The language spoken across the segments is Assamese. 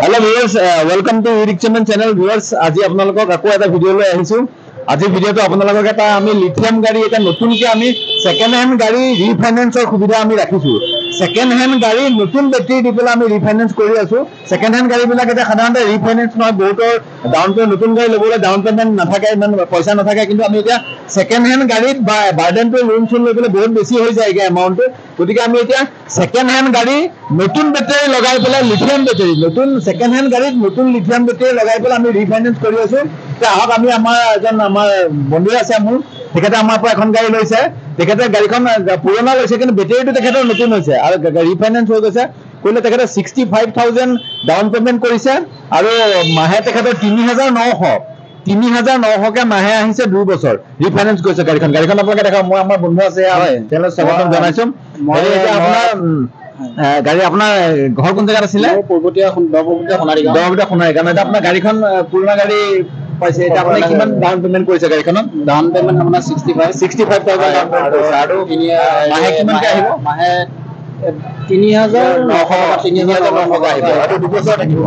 Hello viewers, welcome to e-rickshaw channel viewers. আজি আপোনালোকক আকৌ এটা ভিডিও লৈ আহিছো। আজি ভিডিওটো আপোনালোকক এটা আমি লিথিয়াম গাড়ী এটা নতুনকৈ আমি সেকেন্ড হ্যান্ড গাড়ী ৰিফাইনেন্সৰ সুবিধা আমি ৰাখিছো। সেকেন্ড হ্যান্ড গাড়ী নতুন বেটাৰী দি পেলাই আমি ৰিফাইনেন্স কৰি আছো। সেকেন্ড হ্যান্ড গাড়ীবিলাক এটা সাধাৰণতে ৰিফাইনেন্স নহয়, বহুতৰ ডাউন পেমেন্ট নতুন গাড়ী ল'বলৈ ডাউন পেমেন্ট নাথাকে, ইমান পইচা নাথাকে, কিন্তু আমি এতিয়া সেকেন্ড হ্যান্ড গাড়ীত বাৰ্ডেনটো লোন চোন লৈ পেলাই বহুত বেছি হৈ যায়গে এমাউন্টটো। গতিকে আমি এতিয়া সেকেন্ড হ্যান্ড গাড়ী নতুন বেটাৰী লগাই পেলাই লিথিয়াম বেটাৰী নতুন সেকেন্ড হ্যান্ড গাড়ীত নতুন লিথিয়াম বেটাৰী লগাই পেলাই আমি ৰিফাইনেন্স কৰি আছো। আহক আমি আমাৰ এজন আমাৰ বন্ধু আছে মোৰ, তেখেতে আমাৰ পৰা এখন গাড়ী লৈছে। তেখেতে গাড়ীখন পুৰণা লৈছে কিন্তু বেটাৰীটো তেখেতৰ নতুন হৈছে আৰু ৰিফাইনেন্স হৈ গৈছে। কৰিলে তেখেতে 65,000 ডাউন পেমেন্ট কৰিছে আৰু মাহে তেখেতৰ 3,900কে মাহে আহিছে 2 বছৰ ৰিফাইনেন্স কৰিছে গাড়ীখন। গাড়ীখন আপোনালোকে দেখা, মই আমাৰ বন্ধু আছে তেওঁলৈ স্বাগতম জনাইছো। মই এতিয়া আপোনাৰ গাড়ী আপোনাৰ ঘৰ কোন জেগাত আছিলে? পূৰ্বতীয়া সোণাৰী গাঁও। এতিয়া আপোনাৰ গাড়ীখন পুৰণা গাড়ী পাইছে, এতিয়া আপুনি কিমান ডাউন পেমেন্ট কৰিছে গাড়ীখনত? ডাউন পেমেন্ট আপোনাৰ 65,000 ডাউন পেমেন্ট কৰিছে আৰু মাহে কিমানকে আহিব? মাহে 3,900 আহিব আৰু 2 বছৰ থাকিব,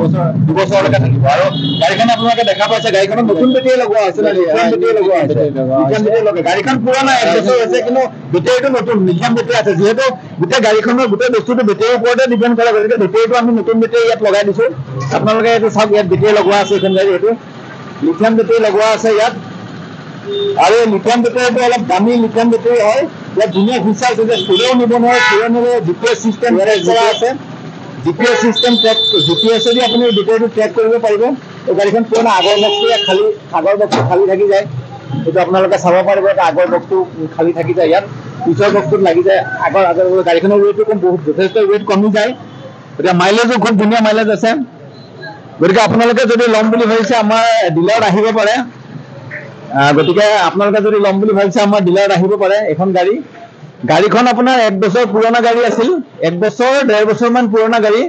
2 বছৰলৈকে থাকিব। আৰু গাড়ীখন আপোনালোকে দেখা পাইছে, গাড়ীখনত নতুন বেটাৰী লগোৱা হৈছে, গাড়ীখন পুৰণা 1 বছৰ হৈছে কিন্তু বেটাৰীটো নতুন লিথিয়াম বেটাৰী আছে। যিহেতু গোটেই গাড়ীখনৰ গোটেই বস্তুটো বেটাৰীৰ ওপৰতে ডিপেণ্ড কৰে, গতিকে বেটাৰীটো আমি নতুন বেটাৰী ইয়াত লগাই দিছো। আপোনালোকে এইটো চাওক, ইয়াত বেটাৰী লগোৱা আছে, এইখন গাড়ী এইটো লিথিয়াম বেটাৰী লগোৱা আছে ইয়াত। আৰু লিথিয়াম বেটাৰীটো অলপ দামী লিথিয়াম বেটাৰী হয়। ইয়াত ধুনীয়া ফিচাৰ্ছ আছে, চুৰেও নিব নোৱাৰে, চুৰে নিলে জিপিএছ চিষ্টেম কৰা আছে। জিপিএছ চিষ্টেম জিপিএছেদি আপুনি বেটাৰীটো ট্ৰেক কৰিব পাৰিব। এই গাড়ীখন পুৰণা আগৰ বক্সটো খালী থাকি যায়, এইটো আপোনালোকে চাব পাৰিব। এটা আগৰ বক্সটো খালী থাকি যায়, ইয়াত পিছৰ বক্সটোত লাগি যায়। আগৰ গাড়ীখনৰ ৱেইটটো বহুত যথেষ্ট ৱেইট কমি যায়। গতিকে মাইলেজো খুব ধুনীয়া মাইলেজ আছে। গতিকে আপোনালোকে যদি ল'ম বুলি ভাবিছে আমাৰ ডিলাৰত আহিব পাৰে। গতিকে আপোনালোকে যদি ল'ম বুলি ভাবিছে আমাৰ ডিলাৰত আহিব পাৰে। এখন গাড়ীখন আপোনাৰ 1 বছৰ পুৰণা গাড়ী আছিল, 1 বছৰ 1.5 বছৰমান পুৰণা গাড়ী।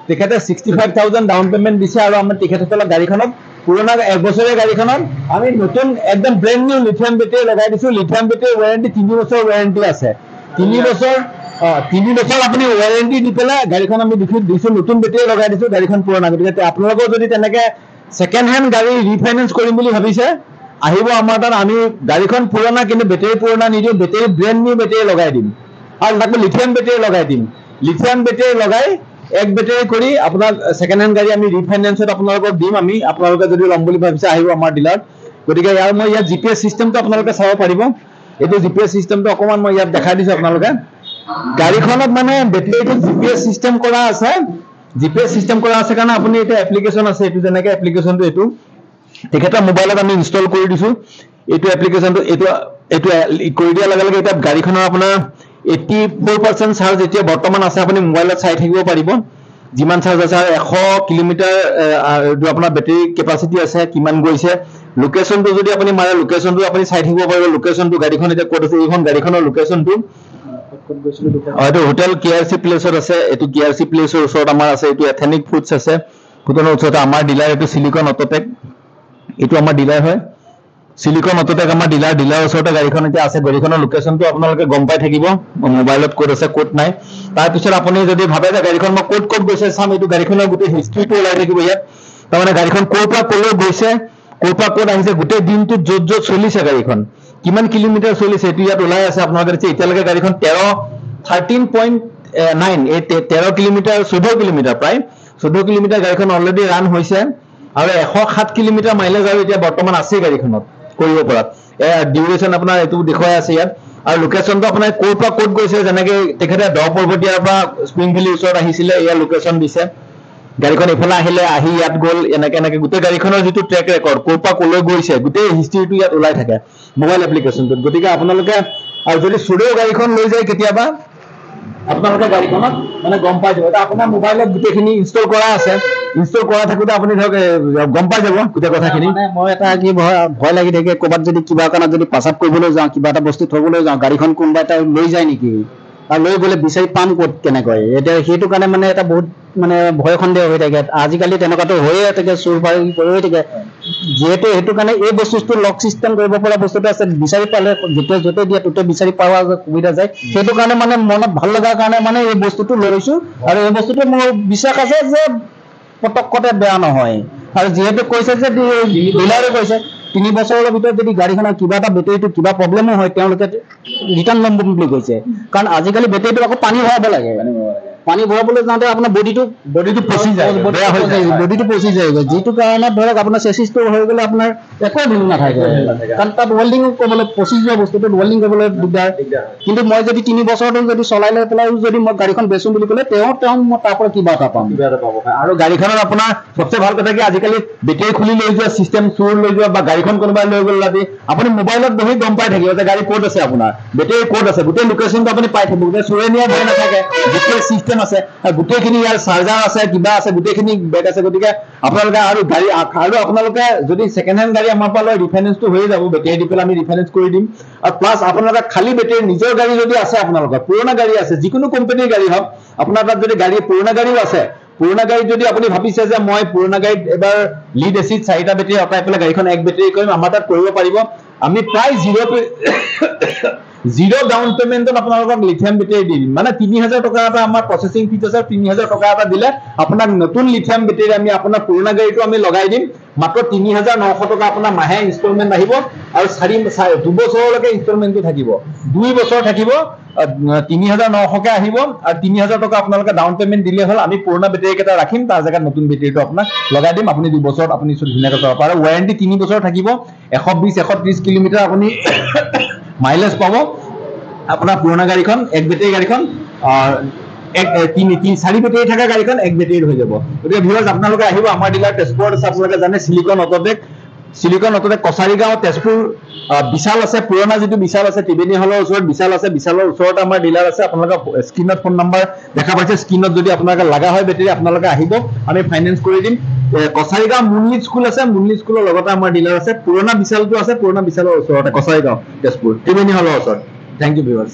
তেখেতে 65,000 ডাউন পেমেন্ট দিছে আৰু আমাৰ তেখেতসকলৰ গাড়ীখনত পুৰণা 1 বছৰীয়া গাড়ীখনত আমি নতুন একদম ব্ৰেণ্ড নিউ লিথিয়াম বেটাৰী লগাই দিছো। লিথিয়াম বেটাৰী ৱাৰেণ্টি 3 বছৰ ৱাৰেণ্টি আছে। 3 বছৰ আপুনি ৱাৰেণ্টি দি পেলাই গাড়ীখন আমি দিছো, নতুন বেটাৰী লগাই দিছো, গাড়ীখন পুৰণা। গতিকে আপোনালোকেও যদি তেনেকে সেকেন্ড হেণ্ড গাড়ী ৰিফাইনেন্স কৰিম বুলি ভাবিছে, আহিব আমাৰ তাত। আমি গাড়ীখন পুৰণা কিন্তু বেটাৰী পুৰণা নিদিওঁ, বেটাৰী ব্ৰেণ্ড নিউ বেটাৰী লগাই দিম আৰু তাকো লিথিয়াম বেটাৰী লগাই দিম। লিথিয়াম বেটাৰী লগাই এক বেটাৰী কৰি আপোনাক সেকেন্ড হেণ্ড গাড়ী আমি ৰিফাইনেন্সত আপোনালোকক দিম। আমি আপোনালোকে যদি ল'ম বুলি ভাবিছে আহিব আমাৰ ডিলাৰত। গতিকে মই ইয়াত জিপিএছ চিষ্টেমটো আপোনালোকে চাব পাৰিব। এইটো জিপিএছ চিষ্টেমটো অকণমান মই ইয়াত দেখাই দিছো আপোনালোকে। গাড়ীখনত মানে বেটাৰীটোত জিপিএছ চিষ্টেম কৰা আছে। জিপিএছ চিষ্টেম কৰা আছে কাৰণে আপুনি এতিয়া এপ্লিকেশ্যন আছে, এইটো যেনেকে এপ্লিকেশ্যনটো এইটো তেখেতৰ মোবাইলত আমি ইনষ্টল কৰি দিছো। এইটো এপ্লিকেশ্যনটো এইটো কৰি দিয়াৰ লগে লগে এতিয়া গাড়ীখনৰ আপোনাৰ 84% চাৰ্জ এতিয়া বৰ্তমান আছে। আপুনি মোবাইলত চাই থাকিব পাৰিব যিমান চাৰ্জ আছে। আৰু 100 কিলোমিটাৰ আপোনাৰ বেটাৰী কেপাচিটি আছে, কিমান গৈছে। লোকেশ্যনটো যদি আপুনি মাৰে, লোকেশ্যনটো আপুনি চাই থাকিব পাৰিব। লোকেশ্যনটো গাড়ীখন এতিয়া ক'ত আছে, এইখন গাড়ীখনৰ লোকেশ্যনটো এইটো হোটেল KRC প্লেচত আছে। এইটো KRC প্লেচৰ ওচৰত আমাৰ আছে। এইটো এথেনিক ফুডছ আছে, ভূটানৰ ওচৰতে আমাৰ ডিলাৰ। এইটো চিলিকন অটোটেক, এইটো আমাৰ ডিলাৰ হয়। চিলিকন অটোটেক আমাৰ ডিলাৰ ওচৰতে গাড়ীখন এতিয়া আছে। গাড়ীখনৰ লোকেশ্যনটো আপোনালোকে গম পাই থাকিব মোবাইলত, ক'ত আছে ক'ত নাই। তাৰপিছত আপুনি যদি ভাবে যে গাড়ীখন মই ক'ত গৈছে চাম, এইটো গাড়ীখনৰ গোটেই হিষ্ট্ৰীটো ওলাই থাকিব ইয়াত। তাৰমানে গাড়ীখন ক'ৰ পৰা ক'লৈ গৈছে, ক'ৰ পৰা ক'ত আহিছে, গোটেই দিনটোত য'ত চলিছে গাড়ীখন, কিমান কিলোমিটাৰ চলিছে, এইটো ইয়াত ওলাই আছে। আপোনালোকে এতিয়ালৈকে গাড়ীখন 13.9 এই 13 কিলোমিটাৰ 14 কিলোমিটাৰ প্ৰায় 14 কিলোমিটাৰ গাড়ীখন অলৰেডি ৰান হৈছে আৰু 107 কিলোমিটাৰ মাইলেজ আৰু এতিয়া বৰ্তমান আছে গাড়ীখনত কৰিব পৰা। ডিউৰেশ্যন আপোনাৰ এইটো দেখুৱাই আছে ইয়াত। আৰু লোকেশ্যনটো আপোনাৰ ক'ৰ পৰা ক'ত গৈছে, যেনেকে তেখেতে দ পৰ্বতীয়াৰ পৰা স্প্ৰিং ভেলীৰ ওচৰত আহিছিলে, ইয়াৰ লোকেশ্যন দিছে। গাড়ীখন এইফালে আহিলে, আহি ইয়াত গ'ল, এনেকে গোটেই গাড়ীখনৰ যিটো ট্ৰেক ৰেকৰ্ড, ক'ৰ পৰা ক'লৈ গৈছে, গোটেই হিষ্ট্ৰীটো ইয়াত ওলাই থাকে মোবাইল এপ্লিকেশ্যনটোত। গতিকে আপোনালোকে আৰু যদি চুৰেও গাড়ীখন লৈ যায় কেতিয়াবা, আপোনালোকে গাড়ীখনত মানে গম পাই যাব। আপোনাৰ মোবাইলত গোটেইখিনি ইনষ্টল কৰা আছে। ইনষ্টল কৰা থাকোঁতে আপুনি ধৰক গম পাই যাব গোটেই কথাখিনি। মই এটা কি ভয় লাগি থাকে, ক'ৰবাত যদি কিবা কাৰণত যদি পাচাপ কৰিবলৈ যাওঁ, কিবা এটা বস্তু থবলৈ যাওঁ, গাড়ীখন কোনোবা এটা লৈ যায় নেকি, আৰু লৈ গ'লে বিচাৰি পাম ক'ত কেনেকৈ। এতিয়া সেইটো কাৰণে মানে এটা বহুত মানে ভয় সন্দেহ হৈ থাকে। আজিকালি তেনেকুৱাতো হৈয়ে থাকে, চুৰ বাৰী হৈয়ে থাকে। যিহেতু সেইটো কাৰণে এই বস্তুটো লক চিষ্টেম কৰিব পৰা বস্তুটো আছে, বিচাৰি পালে যেতিয়া য'তে দিয়ে ত'তে বিচাৰি পোৱা সুবিধা যায়। সেইটো কাৰণে মানে মনত ভাল লগাৰ কাৰণে মানে এই বস্তুটো লৈ লৈছো। আৰু এই বস্তুটো মোৰ বিশ্বাস আছে যে পটকতে বেয়া নহয় আৰু যিহেতু কৈছে যে ডিলাৰে কৈছে 3 বছৰৰ ভিতৰত যদি গাড়ীখনৰ কিবা এটা বেটেৰীটো কিবা প্ৰব্লেমো হয় তেওঁলোকে ৰিটাৰ্ণ ল'ম বুলি কৈছে কাৰণ আজিকালি বেটেৰীটো আকৌ পানী ভৰাব লাগে পানী ভৰাবলৈ যাওঁতে আপোনাৰ বডিটো পচি যায় বেয়া হৈ যায় বডিটো পচি যায়গৈ যিটো কাৰণত ধৰক আপোনাৰ চেচিছটো হৈ গ'লে আপোনাৰ একো ভেলু নাথাকে কাৰণ তাত ৱেল্ডিং কৰিবলৈ পচি যোৱা বস্তুটো ৱেল্ডিং কৰিবলৈ দিগদাৰ কিন্তু মই যদি 3 বছৰটো যদি চলাই লৈ পেলাই যদি মই গাড়ীখন বেচোঁ বুলি ক'লে তেওঁ মই তাৰ পৰা কিবা এটা পাম আৰু গাড়ীখনত আপোনাৰ সবচে ভাল কথা কি আজিকালি বেটেৰী খুলি লৈ যোৱা চিষ্টেম চুৰ লৈ যোৱা বা গাড়ীখন কোনোবাই লৈ গ'ল ৰাতি আপুনি মোবাইলত বহি গম পাই থাকিব যে গাড়ী ক'ত আছে আপোনাৰ বেটেৰী ক'ত আছে গোটেই লোকেশ্যনটো আপুনি পাই থাকিব গোটেই চুৰে নিয়া ভয় নাথাকে গোটেই চিষ্টেম আছে গোটেইখিনি ইয়াৰ চাৰ্জাৰ আছে কিবা আছে গোটেইখিনি বেগ আছে গতিকে আপোনালোকে আৰু গাড়ী আৰু আপোনালোকে যদি ছেকেণ্ড হেণ্ড গাড়ী আমাৰ পৰা লয় ৰিফাইনেন্সটো হৈ যাব বেটেৰী দি পেলাই আমি ৰিফাইনেন্স কৰি দিম আৰু প্লাছ আপোনালোকে খালী বেটেৰী নিজৰ গাড়ী যদি আছে আপোনালোকৰ পুৰণা গাড়ী আছে যিকোনো কোম্পানীৰ গাড়ী হওক আপোনাৰ তাত যদি গাড়ী পুৰণা গাড়ীও আছে পুৰণা গাড়ীত যদি আপুনি ভাবিছে যে মই পুৰণা গাড়ীত এবাৰ লিড এচিড 4টা বেটেৰী অঁতাই পেলাই গাড়ীখন এক বেটেৰী কৰিম আমাৰ তাত কৰিব পাৰিব আমি প্ৰায় জিৰ' ডাউন পেমেণ্টত আপোনালোকক লিথিয়াম বেটেৰী দি দিম মানে 3000 টকা এটা আমাৰ প্ৰচেছিং ফিজ আছে 3000 টকা এটা দিলে আপোনাক নতুন লিথিয়াম বেটেৰী আমি আপোনাৰ পুৰণা গাড়ীটো আমি লগাই দিম মাত্ৰ 3900 টকা আপোনাৰ মাহে ইনষ্টলমেণ্ট আহিব আৰু 2 বছৰলৈকে ইনষ্টলমেণ্টটো থাকিব 2 বছৰ থাকিব 3900 কে আহিব আৰু 3000 টকা আপোনালোকে ডাউন পেমেণ্ট দিলে হ'ল আমি পুৰণা বেটেৰী কেইটা ৰাখিম তাৰ জেগাত নতুন বেটেৰীটো আপোনাক লগাই দিম আপুনি 2 বছৰত আপুনি ধুনীয়াকৈ চলাব পাৰে ৱাৰেণ্টি 3 বছৰ থাকিব 120-130 কিলোমিটাৰ আপুনি মাইলেজ পাব আপোনাৰ পুৰণা গাড়ীখন এক বেটেৰী গাড়ীখন 4 বেটেৰী থকা গাড়ীখন এক বেটেৰীৰ হৈ যাব গতিকে ভিউৱাৰ্ছ আপোনালোকে আহিব আমাৰ ডিলাৰ তেজপুৰত আছে আপোনালোকে জানে সিলিকন অটোটেক কছাৰী গাঁও তেজপুৰ বিশাল আছে পুৰণা যিটো বিশাল আছে ত্ৰিবেণী হলৰ ওচৰত বিশাল আছে বিশালৰ ওচৰত আমাৰ ডিলাৰ আছে আপোনালোকে স্ক্ৰীনত ফোন নম্বৰ দেখা পাইছে স্ক্ৰীনত যদি আপোনালোকে লগা হয় বেটেৰী আপোনালোকে আহিব আমি ফাইনেন্স কৰি দিম কছাৰী গাঁও মুনলি স্কুল আছে মুনলি স্কুলৰ লগতে আমাৰ ডিলাৰ আছে পুৰণা বিশালটো আছে পুৰণা বিশালৰ ওচৰতে কছাৰী গাঁও তেজপুৰ ত্ৰিবেণী হলৰ ওচৰত থ্যাংক ইউ ভিউৱাৰ্ছ